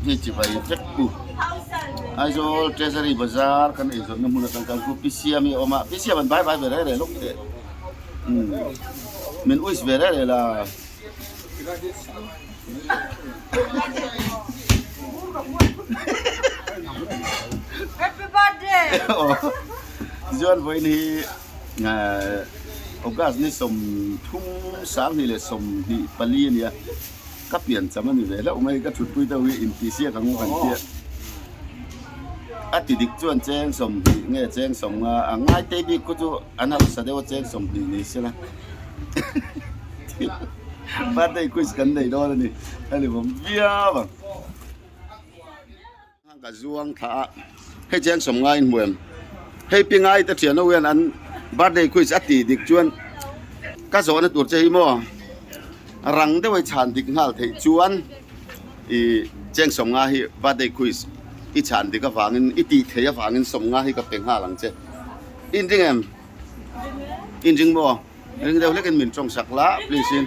นี่จีไปเจ็ดกูไอ้โซ่เทสรีบาซาร์กันไอ้โซ่น้ำมันกันกูพิเศษมีออกมาพิเศษมันไปไปไปเลยลูกเด็กมันอุ้ยไปเลยล่ะHappy birthday ย้อนไว้นี่โอกาสนี้สมทุ่งสามนี่เลยสมที่ปลีเนี่ยก็เปลี่ยนจำมันอยู่เลยแล้วไม่ก็ชุดปุ้ยตัววิอินทีเซียของมันเตี้ยอาทิตย์จวนแจ้งสมที่เงี้ยแจ้งสมง่ายเตบีก็จะอันนั้นแสดงว่าแจ้งสมที่นี่ใช่ไหมบ้านได้คุยกันได้ด้วยนี่อันนี้ผมเบี้ยบ้างทางกระทรวงท่าให้แจ้งสมง่ายเหมือนให้ปีง่ายแต่เสียนเวียนอันบ้านได้คุยสักทีดิจวนก็สอนตัวใจมั่วรังได้ไว้ชานดิกหัลเทจวนอีแจ้งสมง่ายบ้านได้คุยอีชานดิกก็ฟังอีตีเทียฟังสมง่ายก็เป็นห้าหลังเจ้อินจริงเอ็มอินจริงบ่เรื่องเดียวเล็กกันเหมือนจงสักละพลีสิน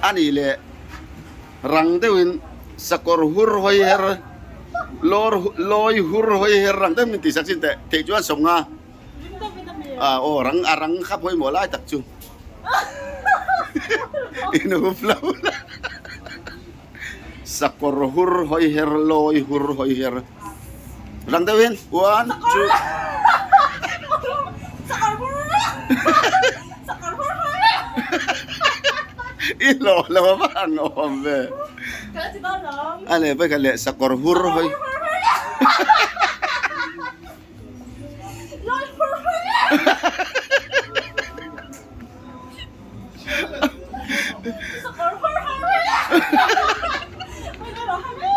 อันนี้แหละรังได้วินสกอร์หุรหอยเฮรลอยหุรหอยเฮรังได้มันติสักสินแต่เทจวนสมง่ายโอ้รังขับหอยหมอไล่ตักจูอินุฟลาวสักกรหุรหอยเฮรลอยหุรหอยเฮรรังเดวิน one two อีหล่อแล้วบ้างโอ้แม่อันนี้ไปกันเลยสักกรหุรหอย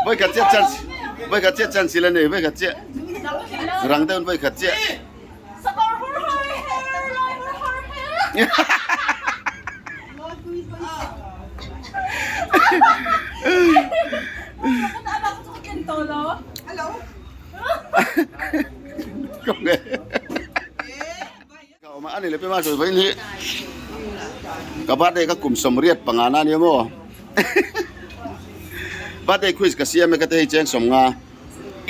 ไปขัดเจ็ดจันไปขัดเจ็ดจันสิละเนี่ยไปขัดเจ็ดรังเดินไปขัดเจ็ดก็ไงเข้ามาอันนี้เลยไปมาสวยไปนี่กับบ้านเด็กก็กลุ่มสมเรียดปังงานนี่มั้งบ้านเด็กคุยกับเสียไม่ก็ได้แจ้งสมงา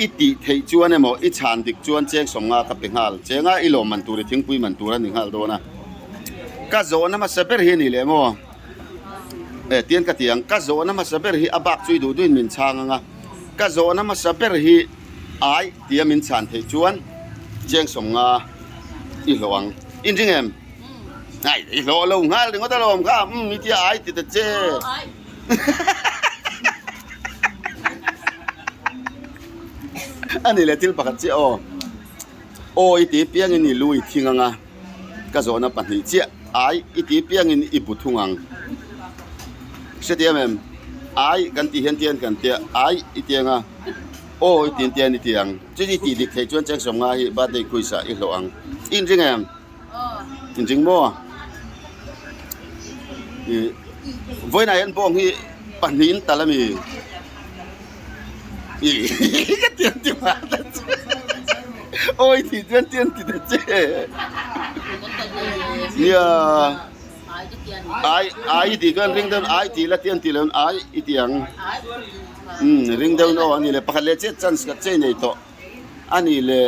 อิติเทจวนเนี่ยมั้งอิชานดิกจวนแจ้งสมงากับเป็นหาลแจ้งอีหลอมันตัวเดียทิ้งปุยมันตัวนั้นหนึ่งหาลโดนะก็โจนมาเสเปอร์เฮนี่เลยมั้งเตียนกระเตียงก็โจนมาเสเปอร์เฮอบักช่วยดูด้วยมินช่างอ่ะก็โจนมาเสเปอร์เฮไอเตียมินชานเทจวนแจ้งสมงาอีหลวงอินจริงเอ็มไอ้หลวงลงหาถึงก็ตลอดข้ามีที่ไอติดเจ้อันนี้แหละที่ปากเจ้าโอ้ยตีเปียงนี่ลุยทิ้งอ่ะก็โจนปัญหาเจ้าไอ้ตีเปียงนี่อีบุทุงังเสียเดียมไอ้กันตีเห็นเตียนกันเตียไอ้อีเตียงอ่ะโอ้ยตีนเตียนอีเตียงจะดีตีดิเคจวนแจ้งสมงาบ้านได้คุยสะอีหลวงอินจริงเอ็มอินจริงบ่วันไหนอันพวกนี้ปัญหาแต่ละมีก็เตียนที่มาโอ้ยที่เตียนที่เจ้เนี่ยไอ้ที่กันริงเดินไอ้ที่ละเตียนที่ละไอ้อีเตียงริงเดินโอ้อันนี้เลยปากเล็กเจ็ดจันสกัดเจนี่โตอันนี้เลย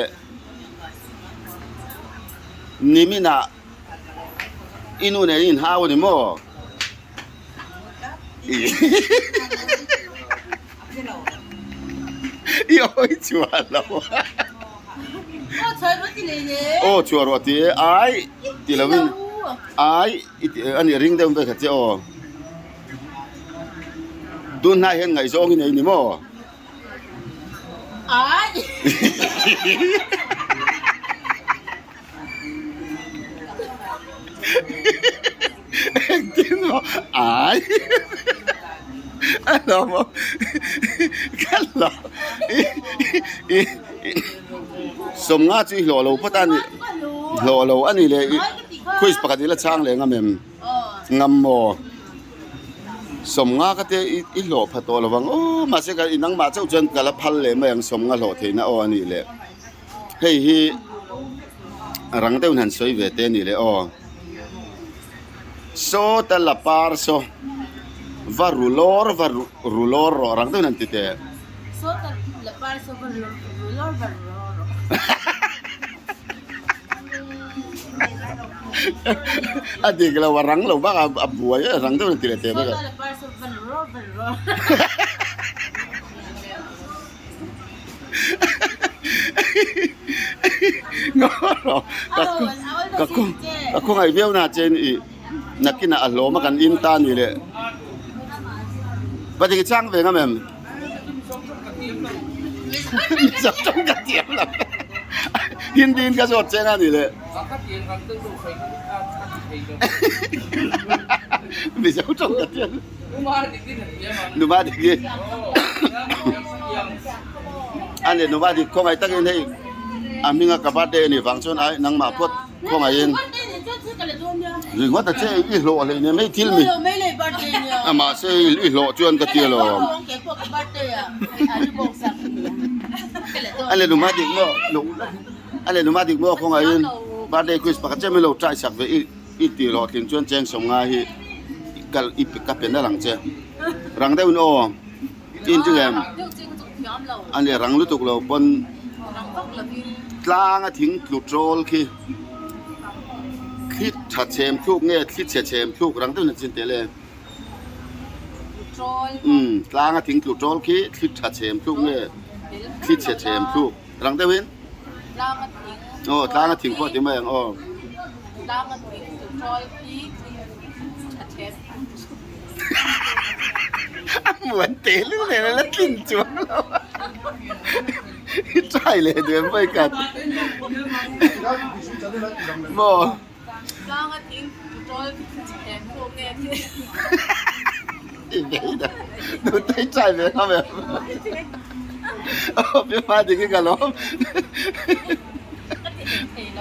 นิมินะอินูเนี่ยอินหาวันนี้มั้งโอ้ยชัวร์แล้วโอ้ชัวร์ว่าที่ไอ้ที่ละวินไอ้อันนี้ริงเดิมไปขัดเจ้าดูน่าเห็นไงส่งนี่นี่มั้งไอ้จริงเหรอไอ้เราบอกกันเหรอสมงาจีหล่อเราพัฒนาหล่อเราอันนี้เลยคุยปกติละช่างเลยงั้นมั้ยงั้นโมสมงาก็เตะอีหล่อพัดตัวเราบังโอ้มาเสียกันอีนังมาเจ้าจนกันละพันเลยมั้ยสมงาหล่อเทน่ะอ๋ออันนี้เลยเฮ้ยรังเต้าหันสวยเวทเตนี่เลยอ๋อโซตละปาร์โซ varulor varulor rang tu nanti te So the lepas so berlor berlor. adik kalau warang lo bak abu aja rang tu nanti te So ba the lepas so berlor berlor. ngoro kako ngai veo na chen i nakina alo ma kan in ta ni le ba ding chang ve ngamem sa trong ka tiam la hin din ka so chen ani le bị sao trong ka tiam nu ma di ki anh nu ma di ko ngai ta ke nei aminga kabade ni function ai nang ma pot ko ngai in rồi quá ta chơi ít lộ này nên mấy thiếu mi mà chơi ít lộ chuyên cái tiền rồi anh là đúng mà đi mua anh là đúng mà đi mua không ai in ba đây cứ bắt chơi mấy lộ trai sạc về ít tiền lộ tiền chuyên trang sống ngay hi cái ít cái tiền đó lằng chơi lằng đây uno in chứ em anh là lằng lúc tục lộ pon lang à thỉnh lụt trôi khiคิดชัดเจนทุกเนี่ยคิดเฉยเฉยทุกรังตัวนั้นจริงๆเลยกลางถึงจุดโจลคิดชัดเจนทุกเนี่ยคิดเฉยเฉยทุกรังตัวนี้โอ้กลางถึงพอที่ไม่ยังโอ้เหมือนเตะลูกเลยแล้วกินจวนเราใช่เลยเดินไปกันโมlang at in control and okay ini dah tu tai cai le ha me oh pe ma de ke ka lo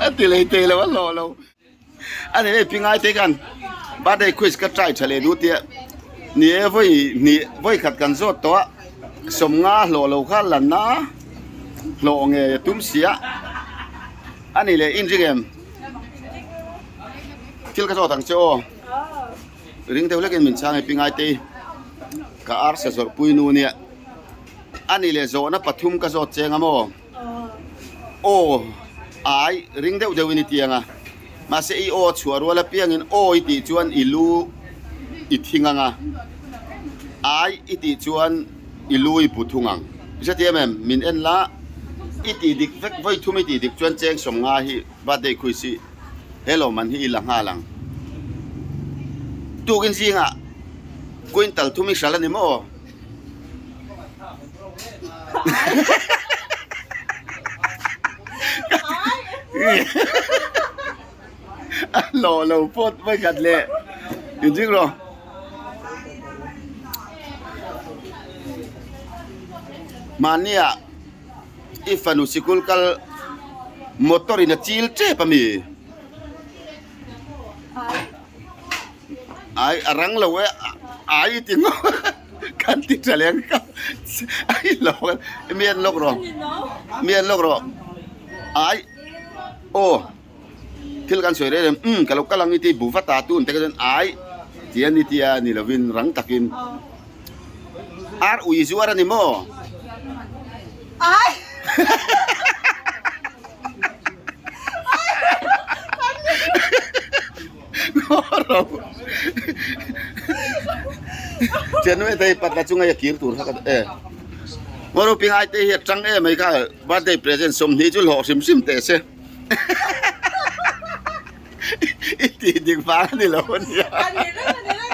ati le te le wa lo ani le pingai te kan ba dai quiz ka trai chale du tia ni voi khat kan zo to som nga lo kha lan na lo nge tum sia ani le in jigem til ka zo tang cho ring teu lekin min chang pingai te ka ar se zor puinu nia ani le zo na pathum ka zo chenga mo o ai ring deu deu ni tianga ma se i o chuar wala piang in o i ti chuan ilu i thinganga ai i ti chuan ilu i puthungang bisa tiamem min en la i ti dik vek voi thumi ti dik chuan cheng som nga hi ba dei khuisi hello man hi lang halang tu kin singa quintal thumi sala ni mo lo pot mai gat le jing ro mania ifanu sikul kal motor ina chil che pami ai arang lo we ai tingo kan ti chaleng ka ai lo mien lok ro ai o til kan soi re kalau kalang iti bufa ta tun te kan ai tian ni tia ni lovin rang takin ar ui suara ni mo ai ngoro chen we dai pat la chunga ya kir tur ha ngoro pingai te hi chang e mai ka birthday present som ni chu lo sim te se iti dik fa ni lo ni ani le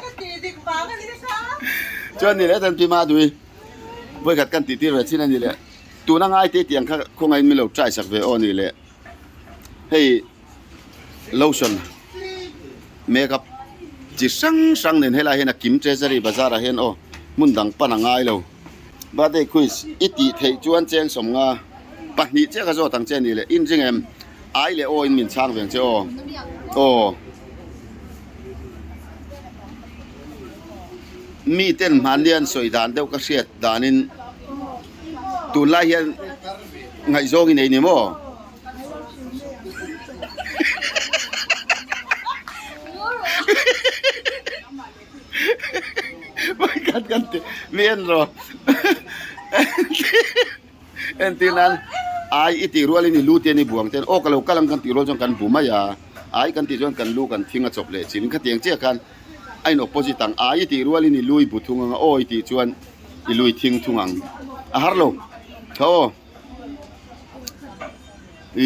ka ti dik pa ka ni sa chuan ni le tan pi ma dui voi gat kan ti ti ra chin ani le tu na ngai te tiang kha ko ngai mi lo trai sak ve o ni le hey lotion makeup chỉ sang nên hay là hiện là kiếm treasury bazaar là hiện ô muốn đăng pan ngai lâu ba đây quiz ít tí thấy chuan chen som nga bắt nhị chứ cái gì thằng chen này là in riêng em ai là ô in mình sang về chứ ô mi tên man liên soi đàn đâu có sét đàn in tu lai hiện ngày zong này nè mo kan mien ro en tinan ai iti rual ni lu te ni buang ten o kalau kalam kan ti ro jong kan buma ya ai kan ti jong kan lu kan thinga chop le chin kha tiang che kan ai no opposite ang ai iti rual ni lui bu thunga o iti chuan i lui thing thungang a har lo tho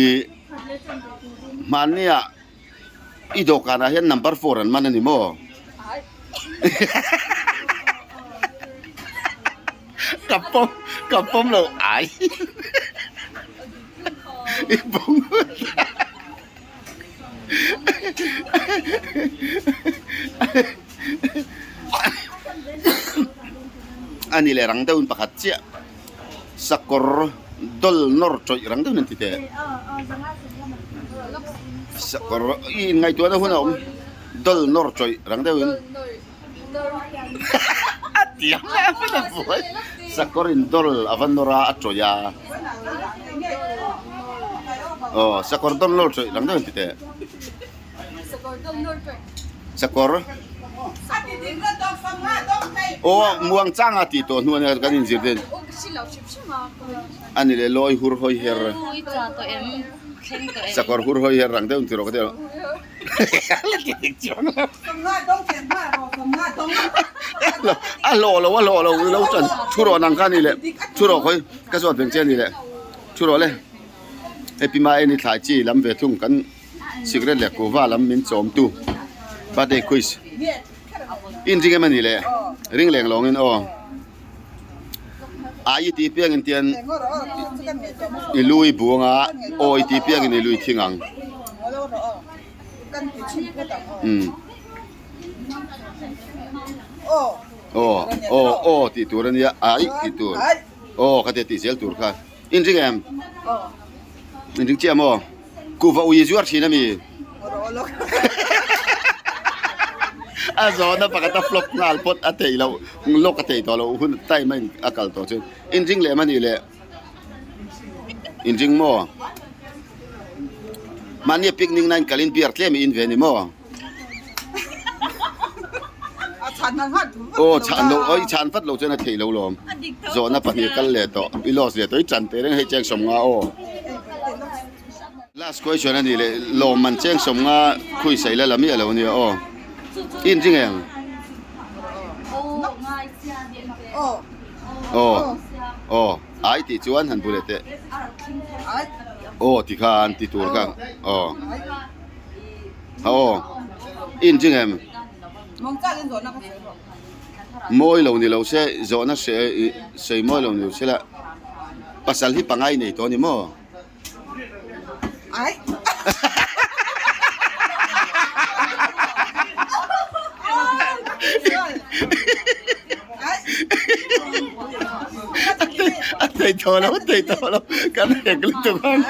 i mania i dokana hian number 4 an man ani mo kapom lo ai ibong ani le rang daun pakhat chia sakor dol nor choi rang daun ti te sakor in ngai tu na huna dol nor choi rang daun tiang apa na boy sakorin dol avan nora achoya oh sakor dol nor choi rang daun ti te sakor oh muang chang ati to nu ne kan in jirden ani le loi hur hoi her sakor hur hoi her rang daun ti ro ka te lo lo chân churo nang kan ni le churo khoi ka so beng chen ni le churo le epi mai ni thai chi lam ve thung kan secret le ko wa lam min chom tu ba de quiz in jing man ni le ring leng long in o ai ti piang in tian i lui buanga o ti piang in i lui thingang ti tur ania ai ti tur ka te ti sel tur kha in jing em in jing che mo ku va u yi zuar chi na mi a zo na pakata flop ngal pot atei lo lok atei to lo hun tai mai akal to chen in jing le mani le in jing mo mani picnic nine kalin pier tlem in ve ni mo chan lo oi chan fat lo chen a thei lo lom zo na pani kal le to i los le to i chan te reng he cheng som nga o last question ani le lo man cheng som nga khui sai la lami alo ni o in jing em ai ti chuan han bu le te ti khan ti tur ka in jing em moi lo ni lo se zo na se moi lo ni se la pasal hi pangai nei to ni mo ai Thầy to lo cái này cái tụi con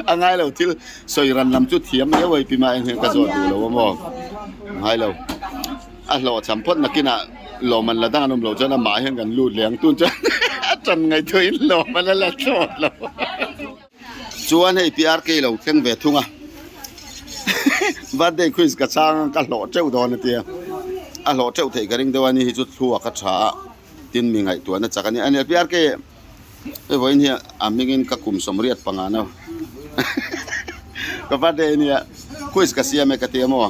anh ai lâu til soi ran làm chút thiếm nhớ vậy pima anh cái giọt đủ lâu mà hai lâu anh lo chăm phốt nãy kia lo mình là đang ăn lo cho nó mãi hơn gần lụt liang tuôn cho chân ngày thôi lo mình là chọt lo chuan hay PR cái lâu khen về thung àวันเด็กคุยกับช่างกันหล่อเจ้าดอนเนี่ยหล่อเจ้าเถกระดิ่งตัวนี้จุดทัวกระชาตินมีไงตัวนั้นจากนี้อันนี้พี่อาร์เก้วันนี้มีเงินกับกลุ่มสมเรียดปังงานเอาก็วันเด็กเนี่ยคุยกับเสียเมกเตียมว่า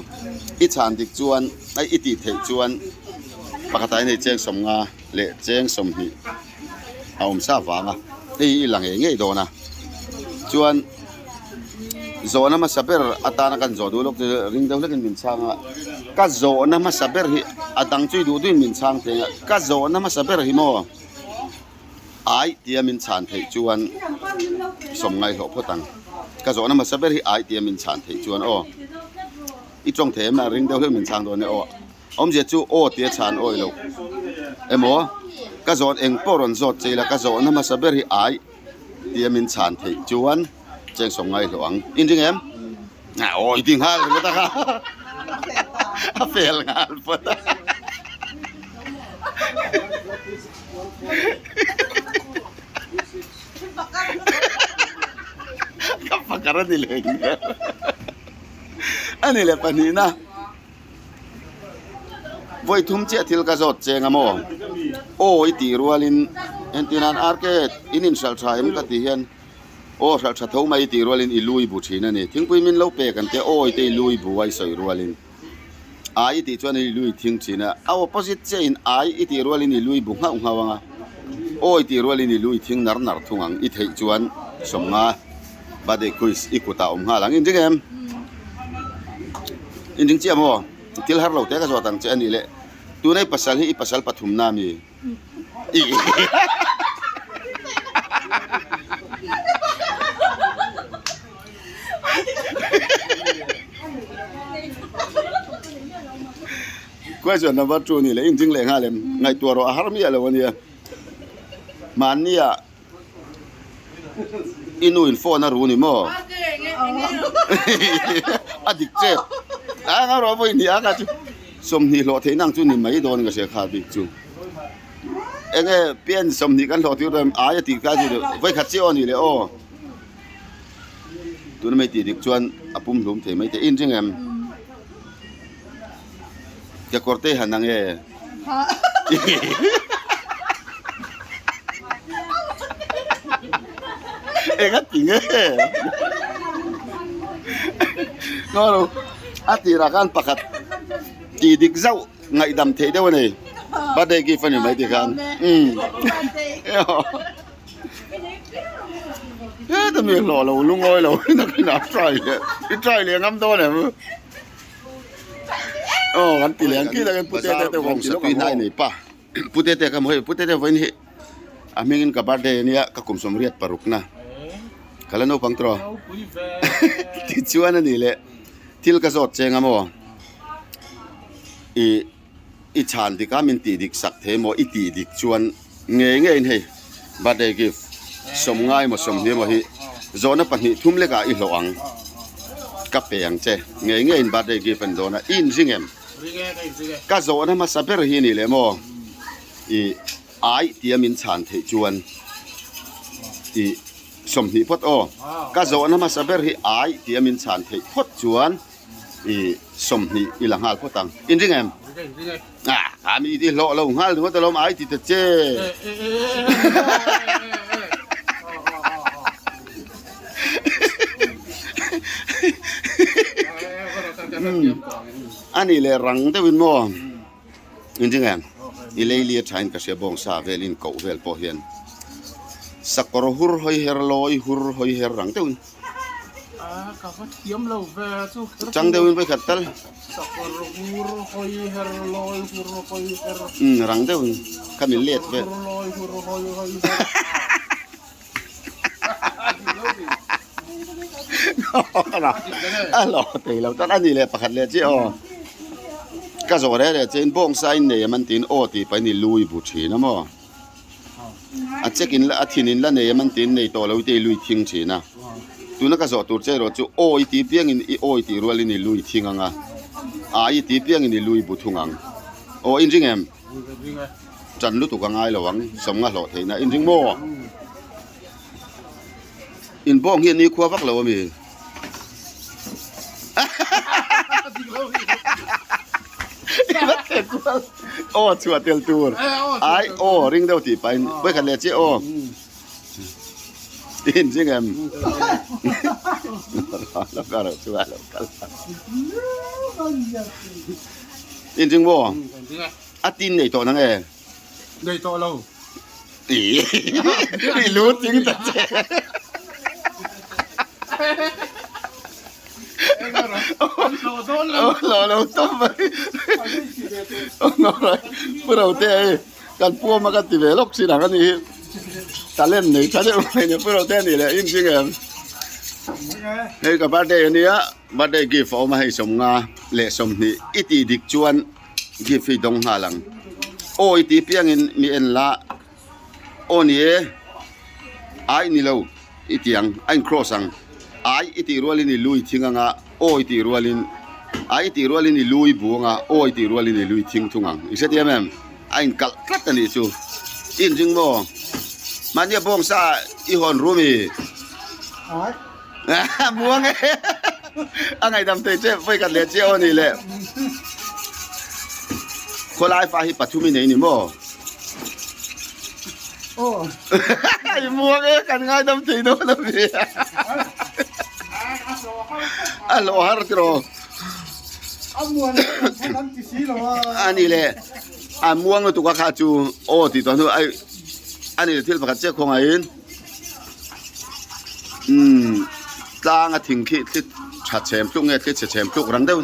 อีชานติจวนไออีติเถจวนปกติในเจ้งสมงาเละเจ้งสมหีเอาผมทราบว่าอ่ะไอหลังเงี้ยโดนนะจวนzona ma saber atana kan zo du lok ring deu lekin min changa ka zona ma saber hi atang chui du duin min chang te ka zona ma saber hi mo ai tia min chan thei chuan som ngai ho photang ka zona ma saber hi ai tia min chan thei chuan i chong the ma ring deu le min chang do ne om je chu tia chan oi lo emo ka zon eng poron zot cheila ka zona ma saber hi ai tia min chan thei chuan cheng som ngai loang in jing em oi ting hal ko ta ka fel ngal pot ka pakara dile ani le panina voi thum che thil ka zot chenga mo oi ti rualin entinan arket inin sal thaim ka ti hian o sal tha tho mai ti rualin i lui bu thina ni thingpui min lo pe kan te oi te lui bu wai soi rualin ai ti chuan i lui thing china a opposite che in ai i ti rualin i lui bu nga wanga oi ti rualin i lui thing nar nar thungang i thei chuan somnga bade quiz ikuta nga lang in jingem in jing chi amo til har lo te ka zo tang che ani le tu nei pasal hi pasal pathum na mi i question number 2 ni le in jing le nga le ngai tu ro har mi lo ni man ni a inu in phone na ru ni mo adik che nga ro voi ni aga chu som ni lo the nang chu ni mai don ga se kha bi chu enge pian som ni kan lo ti ram a ya ti ka chu voi kha che on ni le o tu na mai ti dik chuan apum lum the mai te in jing em ya corte hanang e engat tinge ngoro atira kan pakat tidik zau ngai dam the de wani bade gi fani mai ti kan ta mi lo lo lu ngoi lo na na try le ngam do ne kan ti leng ki da kan pute te wong sa pi nai nei pa pute te ka moi pute te voin hi amingin ka bade nia ka kum som riat paruk na kala no pangtro ti chuan ani le til ka zot chenga mo i chan di ka min ti dik sak the mo i ti dik chuan nge in he bade gi som ngai mo som ni mo hi zona pani thum le ka i loang ka peng che nge in bade gi pen zona in jingem ka zona ma saber hi ni le mo i ai tiamin chan the chuan i som hi phot o ka zona ma saber hi ai tiamin chan the phot chuan i som hi ilang hal photang in jingem ami di lo lo hal ngo ta lo ai ti te che ani le rang te win mo in jingem i le li thain ka se bong sa velin ko vel po hian sakor hur hoi her loi hur hoi her rang te win ka fa tiam lo ve chu chang te win pe khatal sakor hur hoi her loi hur hoi her rang te win kamil let ve loi hur hoi alo te lo tan ani le pakhat le chi o ka zo re re chen bong sai ne man tin o ti pa ni lui bu thi na mo a check in la a thin in la ne man tin nei to lo te lui thing chi na tu na ka zo tur che ro chu o i ti piang in i o i ti rual in lui thing anga a i ti piang in lui bu thungang o in jing em chan lu tu ka ngai lo wang som nga lo the na in jing mo in bong hian ni khwa vak lo mi ô chùa tiền tour ai ô ring đâu thì phải với khăn lệ chứ ô tin chứ em nó có được chùa đâu tin chứ vô à tin này tổ năng nghe đây to lâu ý đi lút tiếng thật lo tôm vậy ngồi bữa đầu tiên cần mua mà cần tìm về lúc xin hàng cái gì ta lên này ta lên này bữa đầu tiên này là in chứ em đây cả ba đây này á ba đây kịp phổ mà hay sống nga lệ sống này ít đi địch chuan kịp phi đông hà lăng ôi tí piang in mi en la ôn ye ai ni lâu ít tiếng anh cross ang ai iti rualin ni lui thinganga o iti rualin ai iti rualin ni lui buanga o iti rualin ni lui thing thungang isetiam em ain kal klat ani chu in jing mo mania bong sa i hon rumi muang e angai dam te che foi kan le che oni le คนไล่ฟ้าให้ปัจจุบันนี่มั้ง โอ้ ไอ้มัวกันง่ายดำตีโน่นนะพี่อ่ะโลหะรถโร เอามวนให้น้ำจีซีหรอวะ อันนี้แหละม่วงตัวข้าจูโอ้ติดตอนนู้นอันนี้ที่ประกาศเจ้าของไอ้ต่างทิ้งขี้ที่ชัดเจนทุกเนี่ยที่ชัดเจนทุกรังเดียว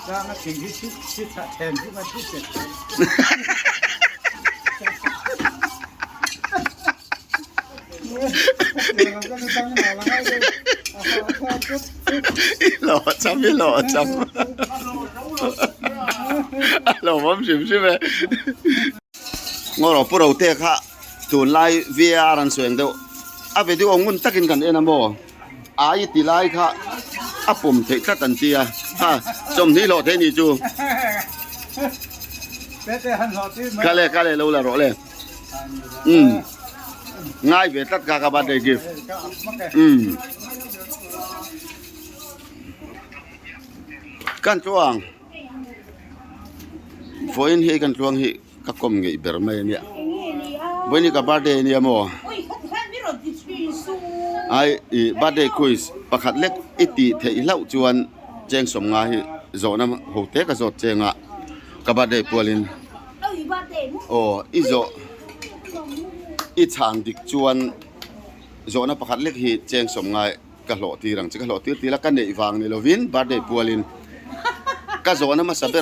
จ้างสิ่งที่ชิดแทนที่มาที่เสร็จเราก็จะตั้งหาละให้เลยหล่อจำไม่หล่อจำหล่อผมชิมใช่ไหมงั้นเราพวกเราเตะค่ะตัวไล่ VR อันสวยเดียวไปดูองุ่นตักินกันเองนะโมตีไล่ค่ะผมเทคตันเตียจมที่หล่อเทนี่จูแต่หันหอที่กะเลยรู้ละรู้เลยง่ายเวทัดกากบาดได้กิฟกันช่วงฝนเฮกันช่วงเฮก็กลมเงยเบอร์ไม่เนี่ยวันนี้กับบาดได้เนี่ยโมไอ้บาดได้คุยประคัดเล็กอิติเทอิเล่าจวนแจงสมงาฮิโจน้ำหัวเตะก็โจแจงอ่ะกับบาดได้ปวลินโอ้อีโจอีชานดิกจวนโจน้ำประคัดเล็กฮิแจงสมงาก็หล่อตีรังจะก็หล่อตีแล้วกันเดอีฟังนี่เราวินบาดได้ปวลินก็โจน้ำมาสับเบ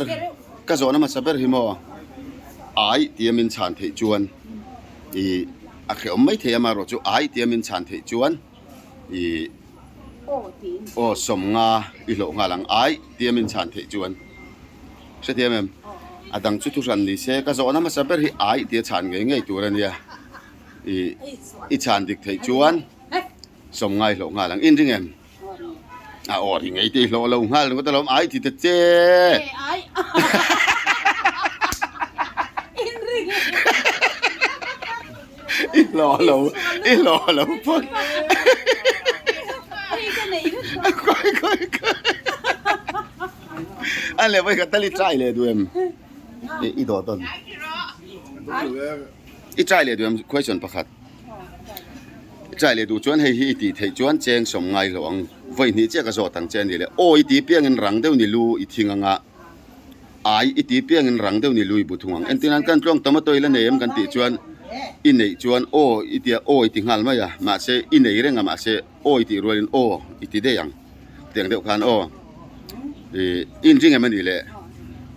อร์ฮิโมไอ้ที่มินชานเทจวนอาเขมไม่เทียมาโรจูไอเทียมินชันเทจวนโอสมงาโลงาลังไอเทียมินชันเทจวนใช่เทียมดังจุดทุรันนี่เสก็จะน้ำมาสับเปอร์ไอเทียชันไงตัวนี้ชันดิกเทจวนสมงาโลงาลังอินจริงโอ้ที่ไงที่โลงาลังก็ตลอดไอที่เจ๊หล่อหล่อพอดอันเลี้ยไปกับตะลิใจเลยด้วยอีดอต้นอีใจเลยด้วย question ประคัดใจเลยดูจวนให้ฮีตีให้จวนเจงสมไงหลวงวันนี้เจ้าก็สอตั้งเจนนี่แหละโอ้อีตีเปียงเงินรังเดียวนี่ลูอีทิ้งงะอีตีเปียงเงินรังเดียวนี่ลูอีบุตรหวงอันที่นั้นกันจ้องตัวมาตัวละเนี่ยกันตีจวนอินเนจวนโออีตีโออีตีหันมาอย่ามาเสอินเนเรื่องมาเสโออีตีรวยโออีตีได้ยังเตียงเดียวกันโออินจริงไงมันนี่แหละ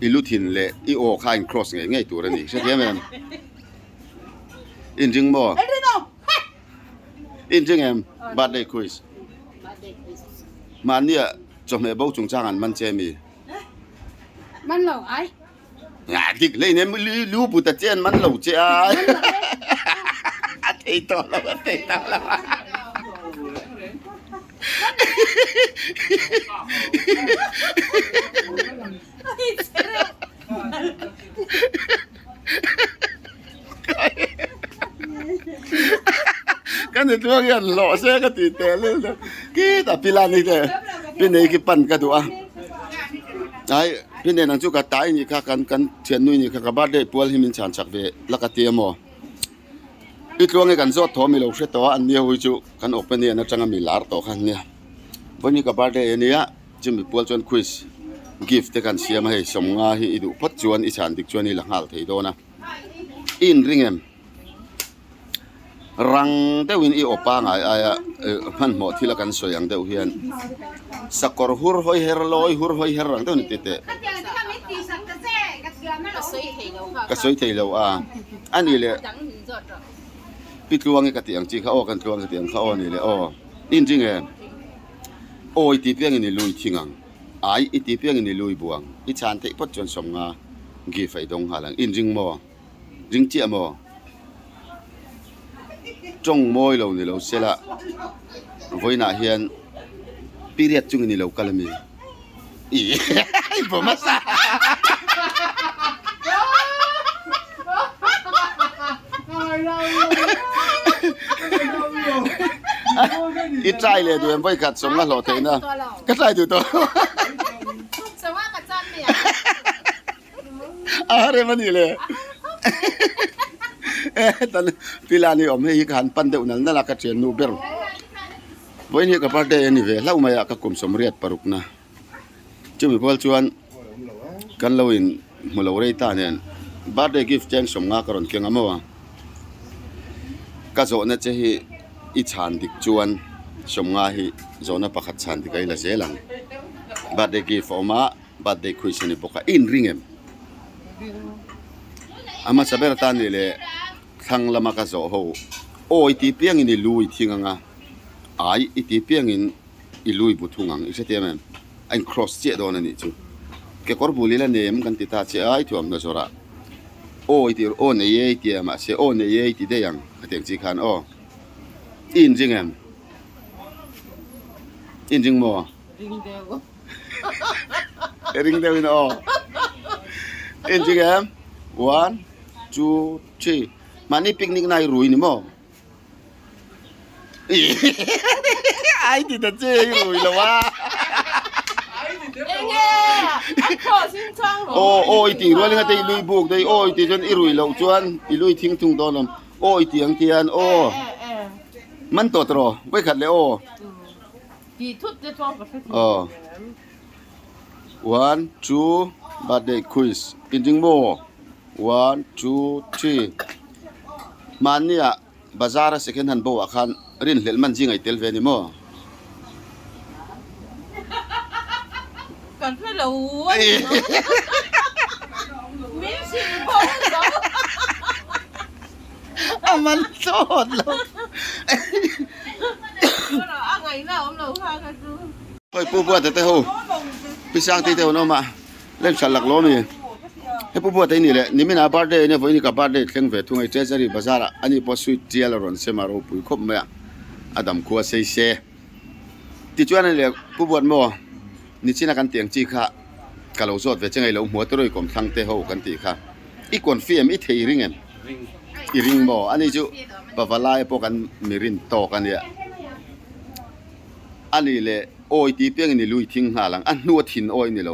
อีลูทินแหละอีโอคายครอสไงตัวนี้ใช่ไหมมันอินจริงบ่อินจริงไงบัดได้คุยมันเนี่ยจบในบ่จงจ้างอันมันเจมีมันเหล่าไอ้งาดิเลยเนี่ยรู้ปุตตะเจนมันเหล่าเจ้าเตะต่อแล้วกันในตัวกันหล่อเสียก็ตีเตะเลยกี่แต่พิลานี่เตะพี่นี่กี่ปั่นกันตัวไอ้พี่เนี่ยนังจุกตายนี่ค่ะกันเทียนนุ่ยนี่ค่ะกับบาดได้ปวดให้มันฉันจักเวแล้วก็เตียมอีตัวนี้กันสอดทอมีลูกเสตัวอันนี้หุ่ยจุกันออกไปเนี่ยนะจังมีหลาร์ต่อกันเนี่ยวันนี้กับบาดได้เนี่ยจึงมีปวดจนควิสกิฟต์กันเสียมาให้สมงาให้ดูพัดจวนอีฉันดิกจวนนี่หลังหัลที่โดนะอินริงเอ็มรังเดวินอีโอป้าไงมันหมดที่ละกันสวยอย่างเดียวเฮียนสักกอร์หัวหอยเฮร์ลอยหัวหอยเฮร์รังเดียวนี่เตะก็สวยเทเลวอันนี้เลยปิดลวงไอ้กระเตียงจีเขาออกกันลวงกระเตียงเขานี่เลยอินจริงเองโอ้ยตีเปียงนี่ลุยทิ้งอีตีเปียงนี่ลุยบวงอีชานเตะพัดจนสมงากีไฟดงหาลังอินจริงมั้งจริงเจ้ามั้งจงมวยเราเนี่ยเราเสียละวันน่ะเฮียนปีเรียดจุงนี่เรากะละมีผมมาซะอีใจเลยด้วยไม่ขัดสมกันหล่อเทนะก็ใจตัวสว่ากับจันเนี่ย are mani le tan pilani om he kan pan de unal na ka chen nu ber boin he ka birthday ani ve lau maya ka kum somriat parukna chumi bol chuan kan loin mulorei ta nen birthday gift chen somnga karon kenga mawa ka zo na che hi I chan dik chuan somnga hi zona pakhat chan dikai la zelang birthday gift oma birthday khuisani poka in ringem ama saber ta ni le thang lama ka zo ho oi ti piang in lui thinganga ai iti piang in ilui buthungang isetiam ein cross che don ani chu ke kor bulila nem kan ti ta che ai thuam na zora oi ti o ne ye ti ma se o ne ye ti de yang ateng chi khan o in jingem in jing mo ring de win o in jingem 1 2 3 mani picnic nai rui ni mo ai thì thật chứ rùi là quá ôi thì rồi lên cái lùi buộc đây ôi thì chân rùi lậu chuan lùi thiên thùng to lắm ôi tiếng tiền ôมันตัวตรอไว้ขัดเลยโอ้1 2 birthday quiz จริงๆโม 1 2 3มันเนี่ยบาซาร์second hand บ่ว่าคันรินเห็นมันจริงไอ้เตลเวนิโมกันเพื่อเรามิ้นสิบงเรามันโทษเราไงเราเราพากันดูไปปูบัวแต่หูพี่สร้างที่เดียวน้องมาเล่นฉลักล้อมีให้ปูบัวแต่นี่แหละนี่ไม่น่าบาร์เดย์เนี่ยพอนี่กับบาร์เดย์เครื่องเวททุ่งไอ้เจสซี่บาซาร์อันนี้พอสุดเจียร์รอนเซมารูปุยคบไหมอดัมคัวเซเซที่จวนนั่นแหละปูบัวมั่วนี่ชินักกันเตียงจีค่ะกะเราสดเวชไงเราหัวตรอยกลมทั้งเตะหูกันตีค่ะอีกคนฟิล์มอีเทริงเอ็มอีริงบ่อันนี้จูปะวลายพวกกันมีรินโตกันเนี่ยอันนี้เลยโอ้ยตีเปียงนี่ลุยทิ้งหาหลังอันนัวถิ่นโอ้ยนี่เรา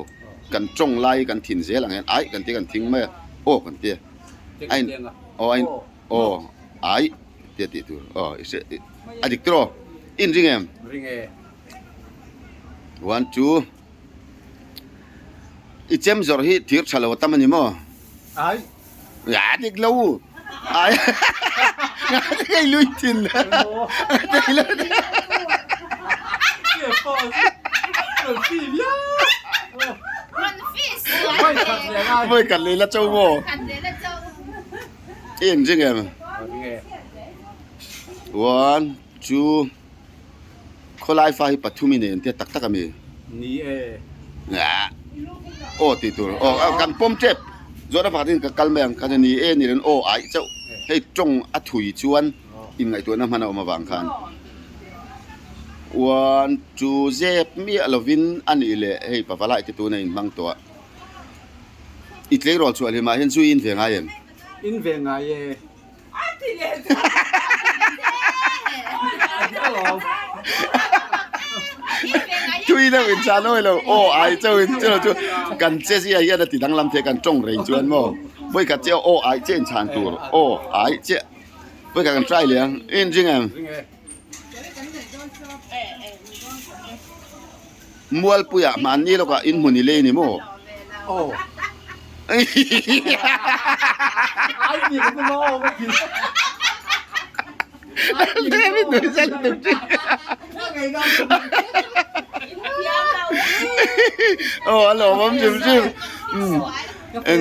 กันจงไล่กันถิ่นเสียหลังไอ้กันตีกันทิ้งไหมโอ้กันเตี้ยไอ้โอ้ไอ้โอ้ไอ้เตี้ยตีตัวอ๋ออดิกตรออินริงเอ็ม1 2อีเจมส์จอร์ฮีทีร์ชาลาวตั้มนี่มั้งไอ้ยาดิกลูไอ้ไอ้ลุยถิ่นนะไอ้ลุยไม่กันเลยละเจ้าโม่อินจริงเอ็ม1 2คนไล่ไฟปัทุมิเนี่ยเตี้ยตักตักมีนี่โอ้ติดตัวโอ้กันปมเจ็บจอดผ่านที่กัลเมียงกันนี่นี่เรื่องโอ้ไอเจ้าให้จงอัถุยชวนอินไงตัวนั้นมันเอามาวางคัน1 2เจ็บมีอลวินอันนี้เลยให้ปะฟาไลติดตัวในบางตัวอีกเล็กรอชวนให้มาเห็นซุยอินเวียงไงอินเวียงไงช่วยนะวินชาโน่เราโอ้ไอเจ้ากันเจสซี่ไอ้ยันติดดังลำเทกันจงเริงจวนมั้งไม่กัดเจ้าโอ้ไอเจนชานตัวโอ้ไอเจ้าไม่กัดกันใจเลี้ยงอินจริงเอ็มมัวปุยมันนี่เราก็อินมุนิเลนี่มั้งโอ้ไอ้นี่ก็โม่ไม่กินเดี๋ยวไม่ดูเส้นตึกจริงโอ้ฮัลโหลผมจิ้มเอง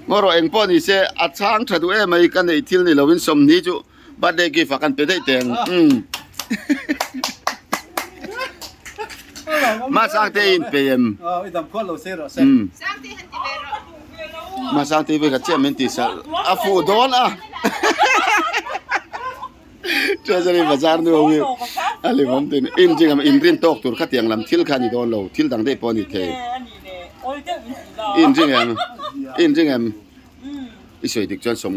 เมื่อเราเองป้อนนี่เสียอัดช้างถัดด้วยไม่กันไอ้ที่นี่เราวินสมนี้จู่บัดเด็กกี่ฝักกันไปได้แต่งมาสร้างเตียนเปย์มไอ้ดำควันเราเสียหรอมาสร้างเตียนไปกับเจ้าเมนติสอาฟูโดนอ่ะเจ้าจะได้มาจารย์ดูวิวอะไรผมตินอินจริงอ่ะอินรินโตกตัวขัดยังลำทิลขันนี่โดนเราทิลดังได้ปอนี่เทอินจริงอ่ะอินจริงอ่ะอีสวยดิกจวนสม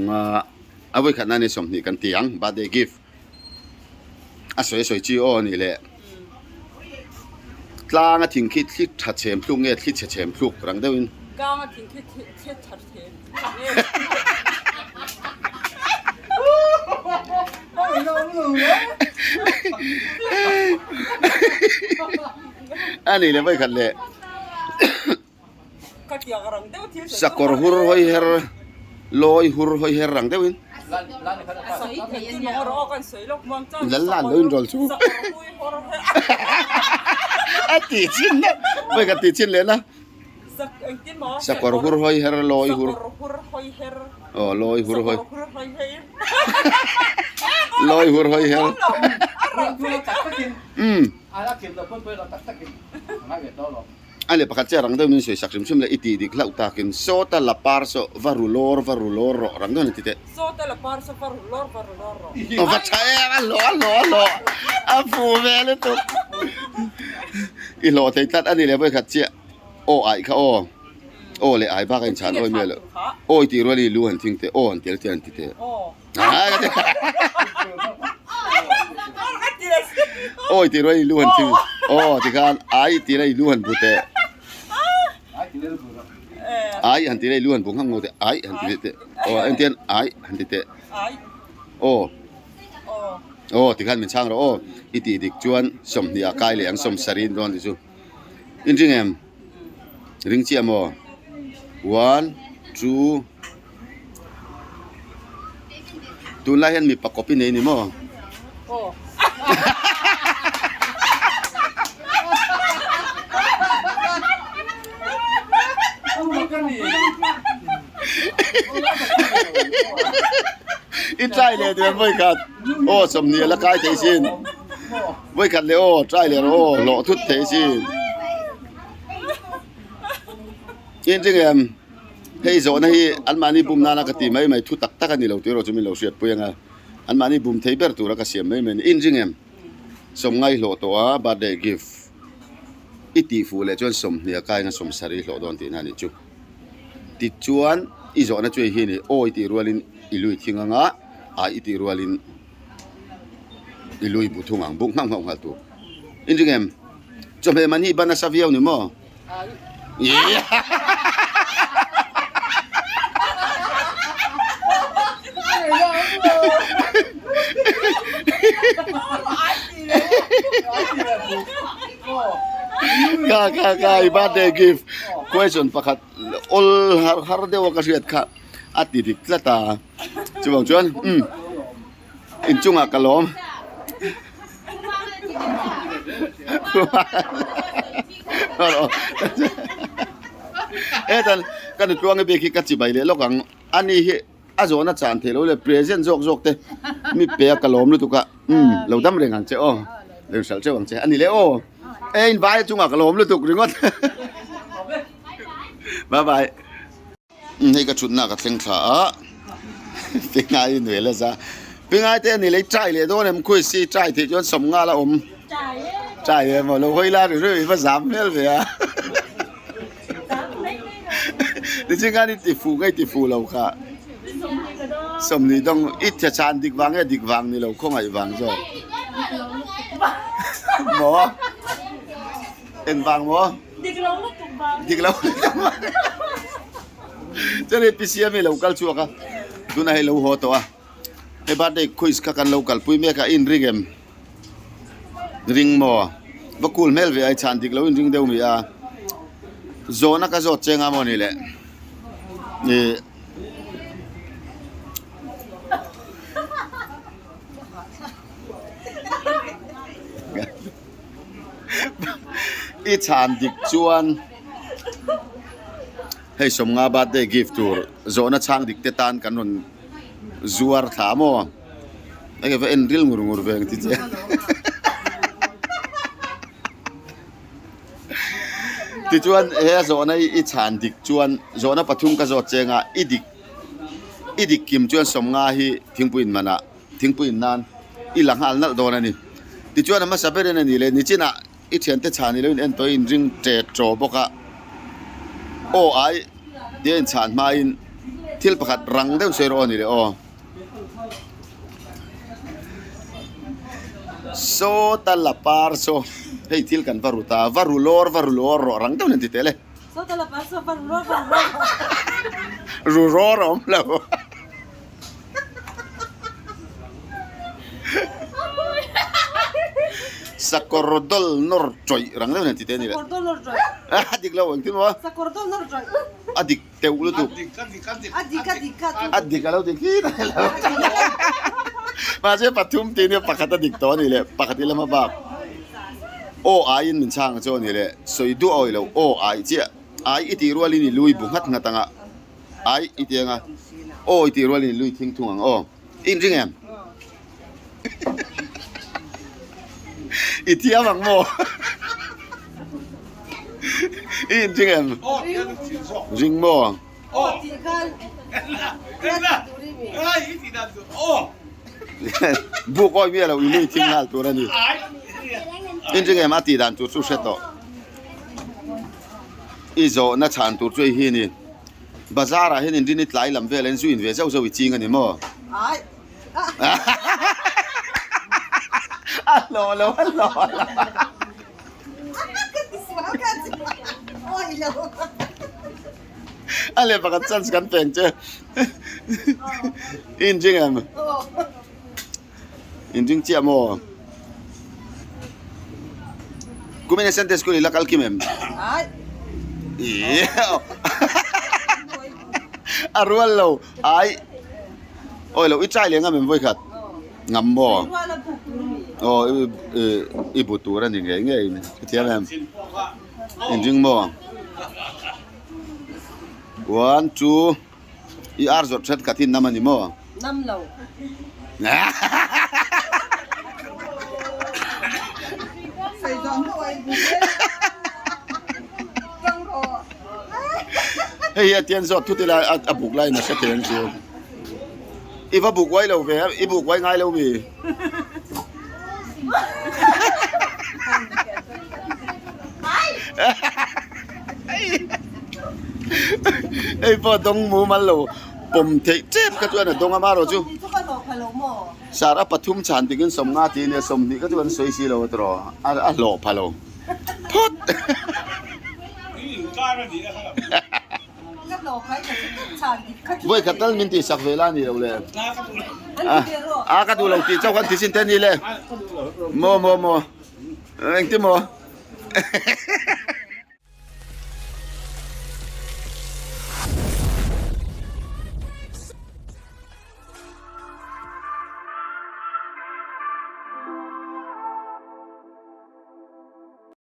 เอาไว้ขัดนั่นนี่สมนี่กันเตียงบัดเดย์กิฟต์อ่ะสวยจีโอนี่แหละกลางอ่ะทิ้งคิดถัดเฉมพลุกเนี่ยคิดเฉมพลุกรังเดิน gang a thing the char the anh này là vậy khẩn lệ ka kia garang de the sakor hur hoi her loi hur hoi her rang deuin Soi thì tin nhà. mo ro kan sei lok mang chan Lal lan loin rol chu a ti chin na vậy cả ti chin lên na sak ang tin mo sakor hur hoi her loi hur hur hoi her loi hur hoi hur hoi her loi hur hoi her anh là bác cha rang deuin soi sak sim sim le iti dik lau ta kin so ta la par so varulor ro rang deuin ti te so ta la par so par lor o va chaya lo a fu ve le tu i lo thei tat anh là vậy cả cha o ai kha o le ai ba kan chan oi me lo oi ti ro li lu han thing te o an tel ti te oh à cái oh ôi thì rồi luôn chứ thì kan ai thì này luôn bút tệ ai hắn thì này luôn bung hăng ngô tệ ai hắn thì tệ anh tiên ai hắn thì tệ ai thì kan mình sang rồi ít tí dik chuan som nia kai le ang som sarin don thì chu in jing em ring chi amo 1 2 tu lai han mi pa copy nei ni mo oh ít trai le thì với cả som nia la kai thế xin với cả le trai le lo thut thế xin yên chừng em hay rồi này anh mani bùm na cái tìm mấy thu tắc tắc anh đi lâu tuổi rồi chúng mình lâu xuyệt bùi anh anh mani bùm thấy bер tuổi là cái xiêm mấy mình yên chừng em som ngay lộ toa ba de gift ít tỷ phù lệ cho som nia kai na som sari lộ don tin anh chụp ti chuan i zo na chui hi ni oi ti rualin ilui thinganga ai ti rualin ilui buthung ang bung nang ngong tu in jing em chom he mani bana saviau ni mo yeah ka birthday gift question pakhat ol har dewa ka riat kha ati dik tlata chubang chuan in chunga kalom tan kan tuang be ki ka chi bai le lokang ani hi azona chan thelo le present jok te mi pe kalom lu tu ka lo dam reng ang che le sal che wang che ani le in vai chunga kalom lu tu ringot bye byeนี่ก็ชุดหน้ากับเสียงขาเป็นไงเหนื่อยแล้วจ้ะเป็นไงแต่นี่เลยใจเลยตัวเนี่ยมันคุยซีใจที่จนสมงานแล้วใจเลยหมดเราคุยแล้วเรื่อยๆภาษาเมลเลยอ่ะดิฉันงานนี่ติฟูไงติฟูเราค่ะสมนี่ต้องอิจฉาดิกวังไงดิกวังนี่เราคงไอ้วังจ้ะหมอเอ็นวังหมอดิกเราจะได้พิเศษไม่เราคัลชัวร์ดูนะให้เราหัวตัวให้บ้านได้คุยสกันเราคัลปุยเมฆอินริงเอ็มริงมัวว่าคูลเมลวิไอชันติกเราอินริงเดียวมีโซนักโซเจงามอนี่แหละนี่อีชันติกชวนให้สมงาบาดได้กิฟต์ตัวโซนช่างดิกเตตันกันนนจัวร์ถามว่าไอ้ก็เป็นริลงูงูเวงที่เจ้ที่ชวนเฮ้โซนไอ้ชานดิกชวนโซนปฐุมก็โซเจงอ่ะอีดิกกิมชวนสมงาฮีทิ้งปุ่นมันอ่ะทิ้งปุ่นนานอีหลังหันนั่นโดนนี่ที่ชวนมันสับเปลี่ยนนี่เลยนี่จีน่ะอีเทียนเตชานี่เลยเอ็นตัวอินริงเจโจบกะไอเดียนชานมาอินทิลประคัดรังเดิมเซโรนี่เลยโซตาลาปาร์โซให้ทิลกันวารุตาวารุลอร์รังเดิมนั่นติเตเลย Sota la paso para un lor para un lor. รูรอรอมแล้วสกอร์ดอลนอร์จอยรังเล่าเนี่ยที่เต้นี่แหละ Cortó lor joy. ดิกเราเองที่ว่า Se cortó lor joy. ดิกเตวรู้ตุก Adica, adica. ดิกเราดิกที่ไหนแล้วมาเชื่อปทุมตีเนี่ยปกติดิกตัวนี่แหละปกติแล้วมาบ้าโอ้ไอ้มันช่างโจนี่แหละสวยดูเอาแล้วโอ้ไอ้เจ้าไอ้อีตีรัวลินี่ลุยบุ้งหัดงัดตังอ่ะไอ้อีตีงอ่ะโอ้อีตีรัวลินี่ลุยทิ้งทุ่งอ่ะโอ้อินจริงแอมอีเทียมังโมอินจริงแอม 哦，你看挺爽。 จริงโม Adica. 哎，一提到这，哦， บุกอ้อยเมียเราอีลุยทิ้งหัดตัวนั้นนี่ 哎， อินจริงแอมอาตีดันตัวสุดเสร็จต่ออีโจน่าชานตัวช่วยฮีนี่บาซาร์เห็นอินดินิตไลลำเวลนซูอินเวเจ้าสวิจริงกันนี่โม Ay. อ่ะรอแล้วรอ Ay, lo. อะไรปกติฉันสกันเป็นเจ้อินจริงแอม Oh. อินจริงเจ้าโมกูไม่ได้เซนเตสกูนี่ละคัลคิมเอ็ม Ay. อีอารัวเราไอโอ้ยเราอีใจเลี้ยงกันเป็นไว้ขัดงำบ่ Igual a pupumi. โอ้อีบุตรนั่นยังไงไงเทียมแอมอินจริงบ่ one two อีอาร์จดเซตกัดที่น้ำมันนี่บ่ Namlo. นะ Sai dong ko ay buke. Dong ko. เฮียเตียนสดทุกทีละอ่ะบุกไล่นะเสถียรสิอีว่าบุกไว้เราเว้ยอีบุกไว้ง่ายเรามีไอ้พอตรงหมูมันโลปุ่มเทเจ็บก็ตัวน่ะตรงอามาโรจู Dito ka no palomo. สารปทุมชานติกินสมงาตีเนี่ยสมนี่ก็ตัวสวยสิเราตรออ่ะโลพะโลพด 你干了你的， Ka no kai ka chan di ka. เว้ยขัดตันมินติสักเวลานี่เราเลย 那个 อ่ะอ่ะก็ดูเราตีเจ้ากันที่สินเทนนี่เลยโมเอ็งที่โม